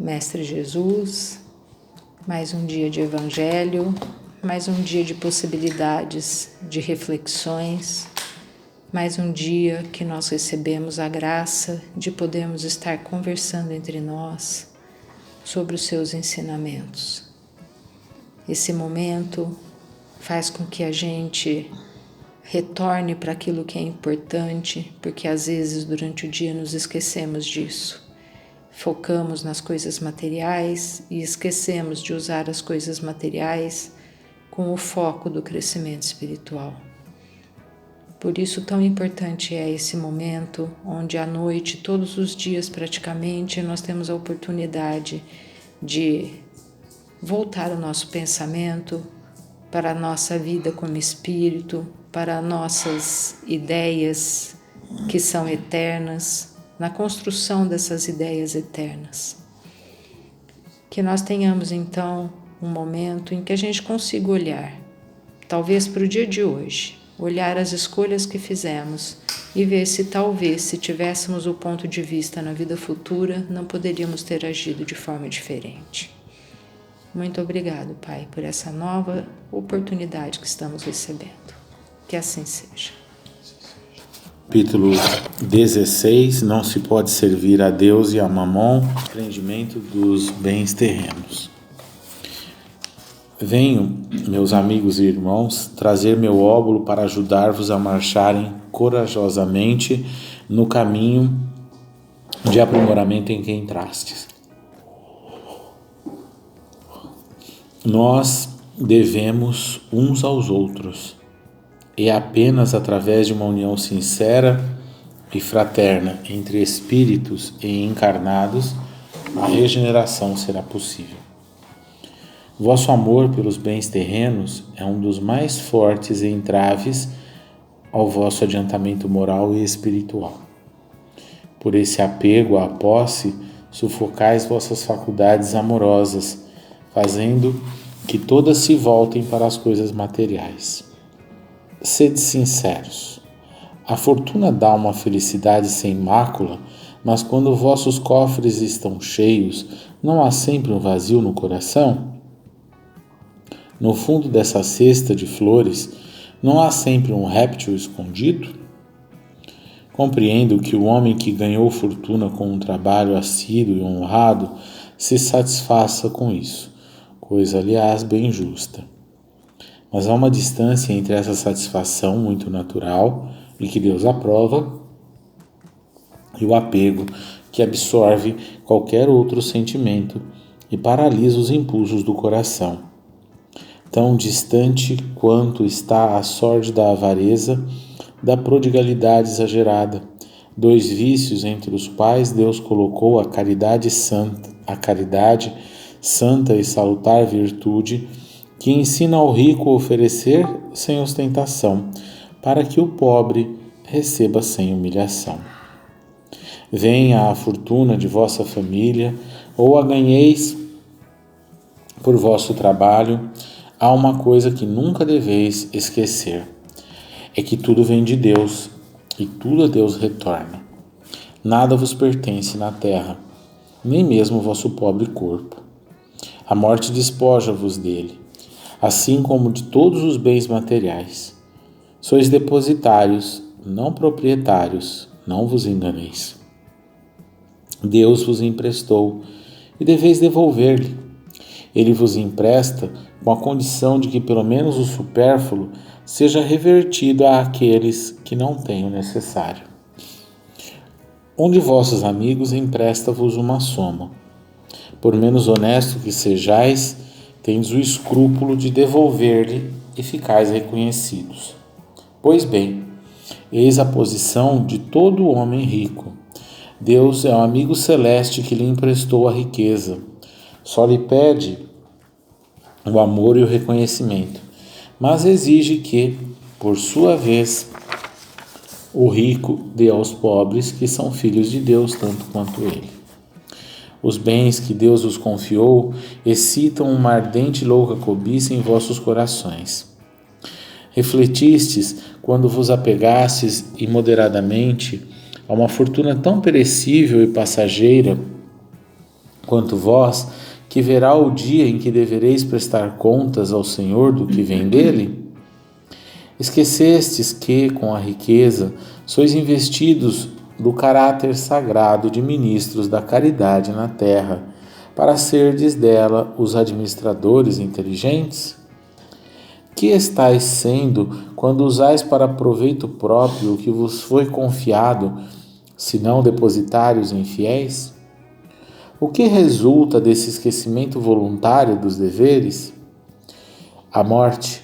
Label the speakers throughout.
Speaker 1: Mestre Jesus, mais um dia de Evangelho, mais um dia de possibilidades, de reflexões, mais um dia que nós recebemos a graça de podermos estar conversando entre nós sobre os seus ensinamentos. Esse momento faz com que a gente retorne para aquilo que é importante, porque às vezes durante o dia nos esquecemos disso. Focamos nas coisas materiais e esquecemos de usar as coisas materiais com o foco do crescimento espiritual. Por isso tão importante é esse momento onde à noite, todos os dias praticamente, nós temos a oportunidade de voltar o nosso pensamento para a nossa vida como espírito, para nossas ideias que são eternas, na construção dessas ideias eternas. Que nós tenhamos então um momento em que a gente consiga olhar, talvez para o dia de hoje, olhar as escolhas que fizemos e ver se talvez, se tivéssemos o ponto de vista na vida futura, não poderíamos ter agido de forma diferente. Muito obrigado, Pai, por essa nova oportunidade que estamos recebendo. Que assim seja.
Speaker 2: Capítulo 16. Não se pode servir a Deus e a Mamon. Empreendimento dos bens terrenos. Venho, meus amigos e irmãos, trazer meu óbolo para ajudar-vos a marcharem corajosamente no caminho de aprimoramento em que entrastes. Nós devemos uns aos outros, e apenas através de uma união sincera e fraterna entre espíritos e encarnados, a regeneração será possível. Vosso amor pelos bens terrenos é um dos mais fortes entraves ao vosso adiantamento moral e espiritual. Por esse apego à posse, sufocais vossas faculdades amorosas, fazendo que todas se voltem para as coisas materiais. Sede sinceros. A fortuna dá uma felicidade sem mácula, mas quando vossos cofres estão cheios, não há sempre um vazio no coração? No fundo dessa cesta de flores, não há sempre um réptil escondido? Compreendo que o homem que ganhou fortuna com um trabalho assíduo e honrado se satisfaça com isso, coisa, aliás, bem justa. Mas há uma distância entre essa satisfação muito natural e que Deus aprova e o apego que absorve qualquer outro sentimento e paralisa os impulsos do coração. Tão distante quanto está a sorte da avareza, da prodigalidade exagerada, dois vícios entre os quais Deus colocou a caridade santa e salutar virtude, que ensina ao rico a oferecer sem ostentação, para que o pobre receba sem humilhação. Venha a fortuna de vossa família, ou a ganheis por vosso trabalho, há uma coisa que nunca deveis esquecer, é que tudo vem de Deus, e tudo a Deus retorna. Nada vos pertence na terra, nem mesmo o vosso pobre corpo. A morte despoja-vos dele, assim como de todos os bens materiais. Sois depositários, não proprietários, não vos enganeis. Deus vos emprestou e deveis devolver-lhe. Ele vos empresta com a condição de que pelo menos o supérfluo seja revertido àqueles que não têm o necessário. Um de vossos amigos empresta-vos uma soma. Por menos honesto que sejais, tendes o escrúpulo de devolver-lhe e ficais reconhecidos. Pois bem, eis a posição de todo homem rico. Deus é o amigo celeste que lhe emprestou a riqueza. Só lhe pede o amor e o reconhecimento, mas exige que, por sua vez, o rico dê aos pobres, que são filhos de Deus tanto quanto ele. Os bens que Deus vos confiou excitam uma ardente e louca cobiça em vossos corações. Refletistes quando vos apegastes imoderadamente a uma fortuna tão perecível e passageira Quanto vós, que verá o dia em que devereis prestar contas ao Senhor do que vem dele? Esquecestes que, com a riqueza, sois investidos do caráter sagrado de ministros da caridade na terra, para serdes dela os administradores inteligentes? Que estáis sendo quando usais para proveito próprio o que vos foi confiado, senão depositários infiéis? O que resulta desse esquecimento voluntário dos deveres? A morte,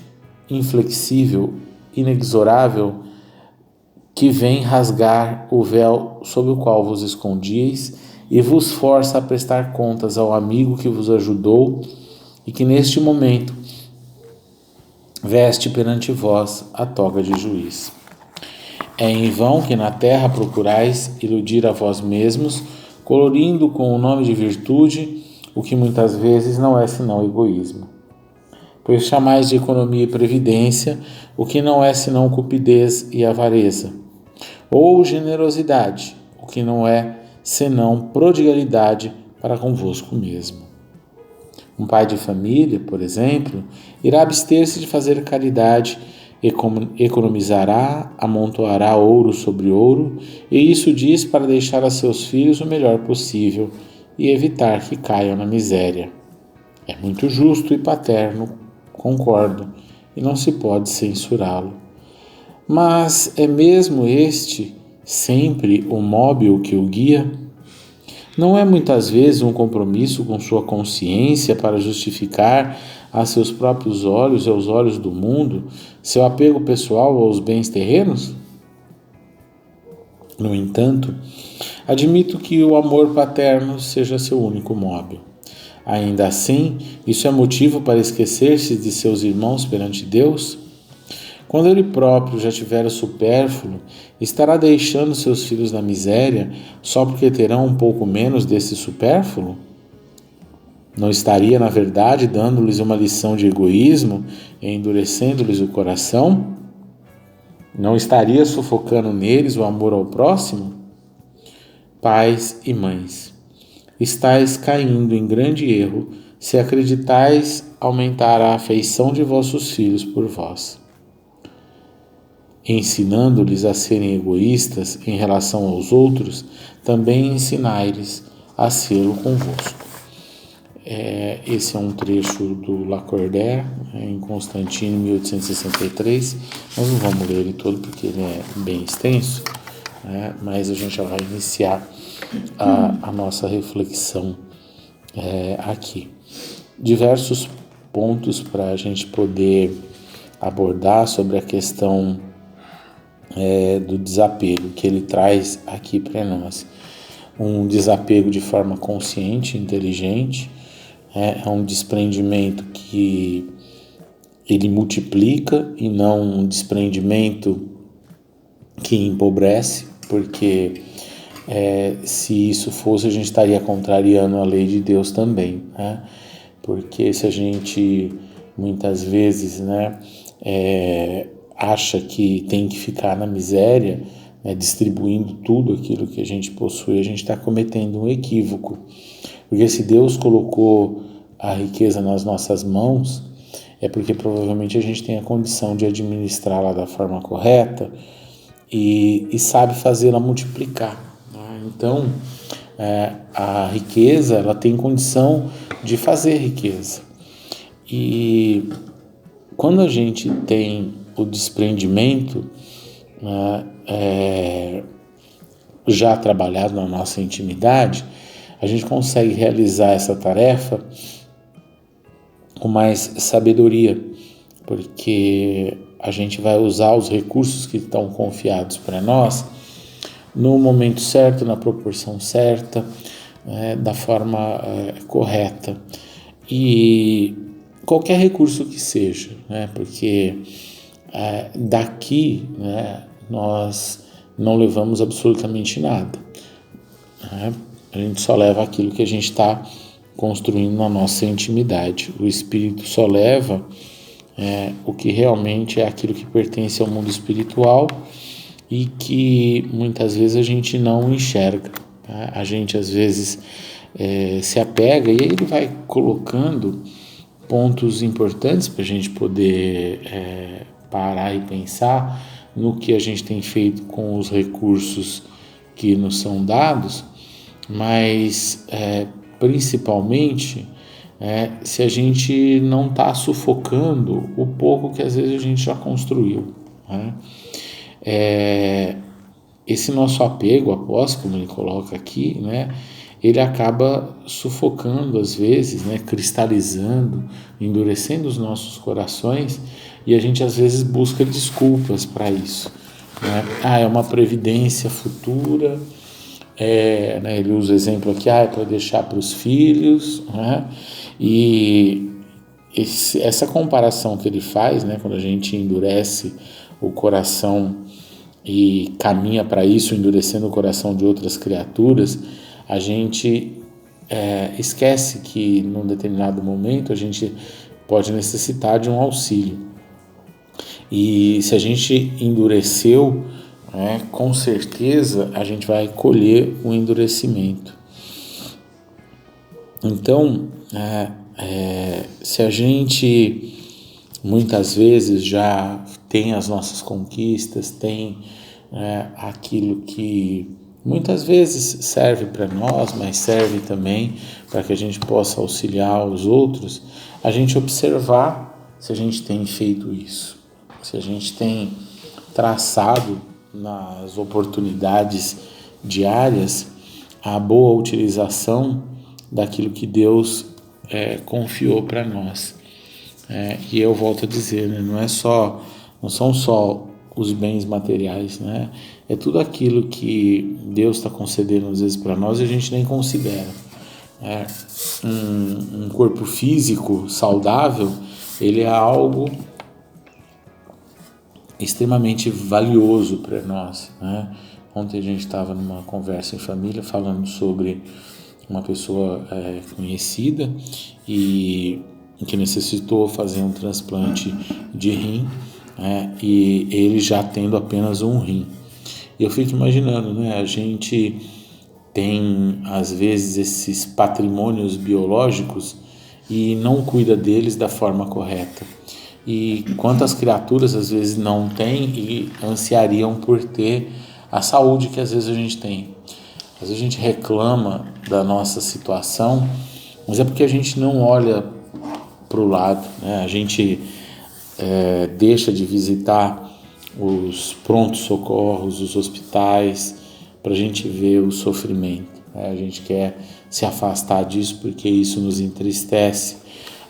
Speaker 2: inflexível, inexorável, que vem rasgar o véu sob o qual vos escondíeis e vos força a prestar contas ao amigo que vos ajudou e que neste momento veste perante vós a toga de juiz. É em vão que na terra procurais iludir a vós mesmos, colorindo com o nome de virtude o que muitas vezes não é senão egoísmo. Pois chamais de economia e previdência o que não é senão cupidez e avareza, ou generosidade, o que não é senão prodigalidade para convosco mesmo. Um pai de família, por exemplo, irá abster-se de fazer caridade, economizará, amontoará ouro sobre ouro, e isso diz para deixar a seus filhos o melhor possível e evitar que caiam na miséria. É muito justo e paterno, concordo, e não se pode censurá-lo. Mas é mesmo este sempre o móbil que o guia? Não é muitas vezes um compromisso com sua consciência para justificar a seus próprios olhos e aos olhos do mundo seu apego pessoal aos bens terrenos? No entanto, admito que o amor paterno seja seu único móvel. Ainda assim, isso é motivo para esquecer-se de seus irmãos perante Deus? Quando ele próprio já tiver o supérfluo, estará deixando seus filhos na miséria só porque terão um pouco menos desse supérfluo? Não estaria, na verdade, dando-lhes uma lição de egoísmo e endurecendo-lhes o coração? Não estaria sufocando neles o amor ao próximo? Pais e mães, estáis caindo em grande erro se acreditais aumentar a afeição de vossos filhos por vós. Ensinando-lhes a serem egoístas em relação aos outros, também ensinai-lhes a ser convosco. Esse é um trecho do Lacordaire, em Constantino, 1863. Nós não vamos ler ele todo porque ele é bem extenso, mas a gente já vai iniciar a nossa reflexão aqui. Diversos pontos para a gente poder abordar sobre a questão do desapego que ele traz aqui para nós. Um desapego de forma consciente, inteligente, é um desprendimento que ele multiplica e não um desprendimento que empobrece, porque se isso fosse, a gente estaria contrariando a lei de Deus também, porque se a gente muitas vezes acha que tem que ficar na miséria, distribuindo tudo aquilo que a gente possui, a gente está cometendo um equívoco. Porque se Deus colocou a riqueza nas nossas mãos, é porque provavelmente a gente tem a condição de administrá-la da forma correta e sabe fazê-la multiplicar. Então, a riqueza, ela tem condição de fazer riqueza. E quando a gente tem o desprendimento já trabalhado na nossa intimidade, a gente consegue realizar essa tarefa com mais sabedoria, porque a gente vai usar os recursos que estão confiados para nós no momento certo, na proporção certa, da forma correta. E qualquer recurso que seja, porque daqui nós não levamos absolutamente nada. A gente só leva aquilo que a gente está construindo na nossa intimidade. O Espírito só leva o que realmente é aquilo que pertence ao mundo espiritual e que muitas vezes a gente não enxerga. A gente às vezes se apega, e aí ele vai colocando pontos importantes para a gente poder parar e pensar no que a gente tem feito com os recursos que nos são dados, mas principalmente se a gente não está sufocando o pouco que às vezes a gente já construiu, né? Esse nosso apego após, como ele coloca aqui, né, ele acaba sufocando às vezes, né, cristalizando, endurecendo os nossos corações, e a gente às vezes busca desculpas para isso, né? É uma previdência futura, né, ele usa o exemplo aqui, é para deixar para os filhos, né? E essa comparação que ele faz, né, quando a gente endurece o coração e caminha para isso, endurecendo o coração de outras criaturas, a gente esquece que num determinado momento a gente pode necessitar de um auxílio. E se a gente endureceu, com certeza a gente vai colher o endurecimento. Então, se a gente muitas vezes já tem as nossas conquistas, tem aquilo que muitas vezes serve para nós, mas serve também para que a gente possa auxiliar os outros, a gente observar se a gente tem feito isso, se a gente tem traçado nas oportunidades diárias a boa utilização daquilo que Deus confiou para nós. E eu volto a dizer, né, não são só os bens materiais, né? É tudo aquilo que Deus está concedendo às vezes para nós e a gente nem considera. Um corpo físico saudável, ele é algo extremamente valioso para nós, né? Ontem a gente estava numa conversa em família falando sobre uma pessoa conhecida e que necessitou fazer um transplante de rim, e ele já tendo apenas um rim. E eu fico imaginando, né? A gente tem às vezes esses patrimônios biológicos e não cuida deles da forma correta. E quantas criaturas às vezes não têm e ansiariam por ter a saúde que às vezes a gente tem. Às vezes a gente reclama da nossa situação, mas é porque a gente não olha para o lado, né? A gente deixa de visitar os prontos-socorros, os hospitais, para a gente ver o sofrimento, né? A gente quer se afastar disso porque isso nos entristece,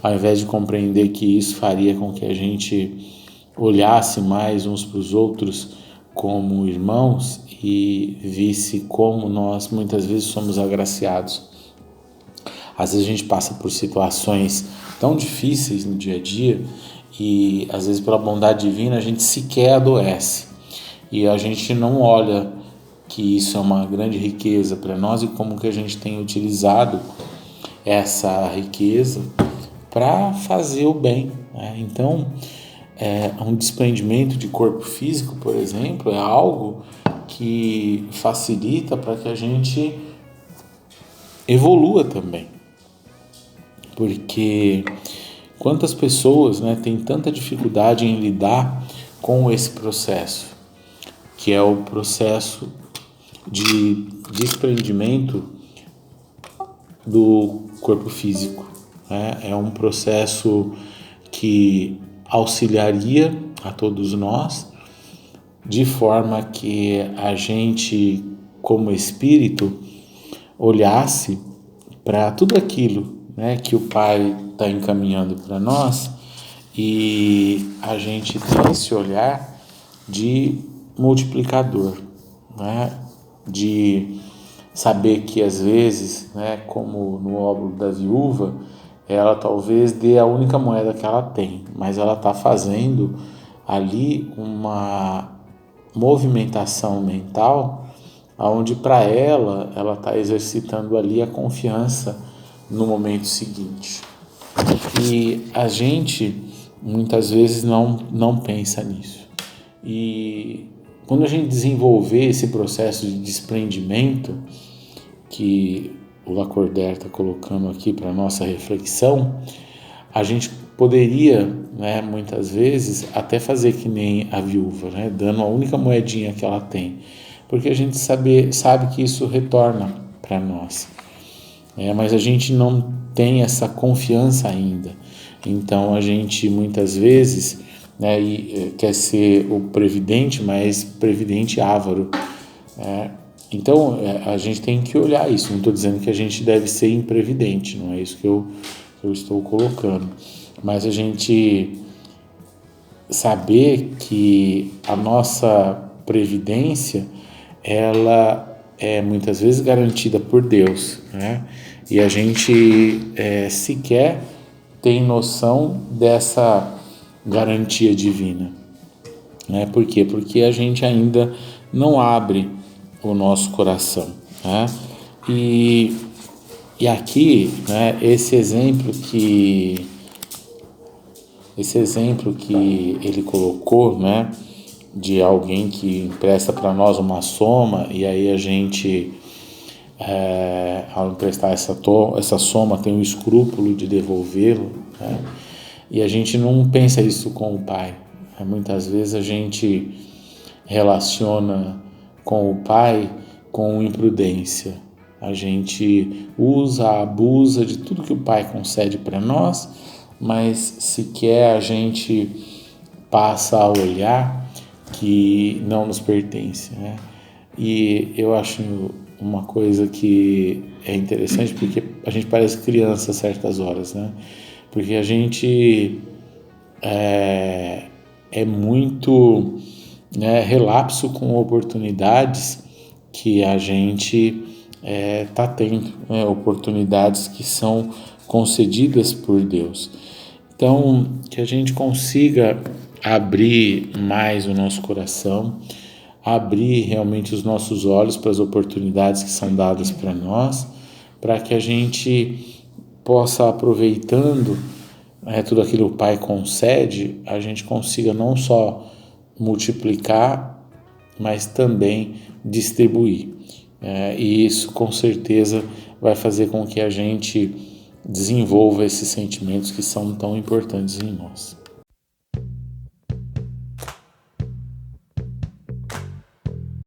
Speaker 2: ao invés de compreender que isso faria com que a gente olhasse mais uns para os outros como irmãos e visse como nós muitas vezes somos agraciados. Às vezes a gente passa por situações tão difíceis no dia a dia e às vezes pela bondade divina a gente sequer adoece e a gente não olha que isso é uma grande riqueza para nós e como que a gente tem utilizado essa riqueza para fazer o bem, né? Então, um desprendimento de corpo físico, por exemplo, é algo que facilita para que a gente evolua também. Porque quantas pessoas, né, têm tanta dificuldade em lidar com esse processo, que é o processo de desprendimento do corpo físico, né? É um processo que auxiliaria a todos nós, de forma que a gente, como espírito, olhasse para tudo aquilo, né, que o Pai está encaminhando para nós e a gente tem esse olhar de multiplicador, né, de saber que às vezes, né, como no óbolo da viúva, ela talvez dê a única moeda que ela tem, mas ela está fazendo ali uma movimentação mental, onde para ela está exercitando ali a confiança no momento seguinte. E a gente muitas vezes não pensa nisso. E quando a gente desenvolver esse processo de desprendimento, que o Lacordaire está colocando aqui para nossa reflexão, a gente poderia, né, muitas vezes, até fazer que nem a viúva, né, dando a única moedinha que ela tem, porque a gente sabe que isso retorna para nós, mas a gente não tem essa confiança ainda. Então a gente muitas vezes, né, quer ser o previdente, mas previdente avaro. Então a gente tem que olhar isso. Não estou dizendo que a gente deve ser imprevidente, não é isso que eu estou colocando. Mas a gente saber que a nossa previdência, ela é muitas vezes garantida por Deus, né? E a gente sequer tem noção dessa garantia divina, né? Por quê? Porque a gente ainda não abre o nosso coração, né? E aqui, né, esse exemplo que ele colocou, né, de alguém que empresta para nós uma soma e aí a gente, ao emprestar essa soma, tem o escrúpulo de devolvê-lo, né, e a gente não pensa isso com o pai. Muitas vezes a gente relaciona com o pai com imprudência. A gente abusa de tudo que o pai concede para nós, mas sequer a gente passa a olhar que não nos pertence, né? E eu acho uma coisa que é interessante, porque a gente parece criança a certas horas, né? Porque a gente é muito, né, relapso com oportunidades que a gente está tendo, né? Oportunidades que são concedidas por Deus. Então, que a gente consiga abrir mais o nosso coração, abrir realmente os nossos olhos para as oportunidades que são dadas para nós, para que a gente possa, aproveitando tudo aquilo que o Pai concede, a gente consiga não só multiplicar, mas também distribuir. E isso com certeza vai fazer com que a gente desenvolva esses sentimentos que são tão importantes em nós.